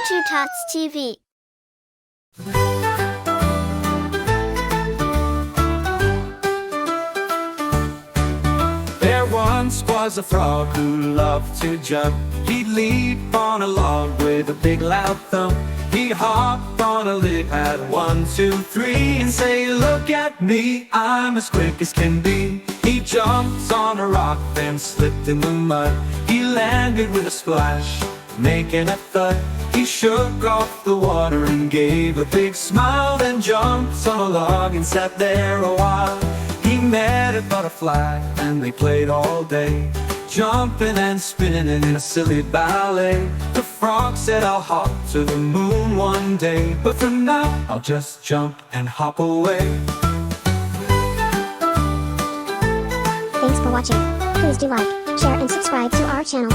to Tots TV. There once was a frog who loved to jump. He'd leap on a log with a big loud thump. He'd hop on a lid, had 1, 2, 3, and say, "Look at me, I'm as quick as can be." He jumped on a rock, then slipped in the mud. He landed with a splash, making a thud. He shook off the water and gave a big smile, then jumped on a log and sat there a while. He met a butterfly and they played all day, jumping and spinning in a silly ballet. The frog said, "I'll hop to the moon one day, but for now I'll just jump and hop away." Thanks for watching. Please do like, share and subscribe to our channel.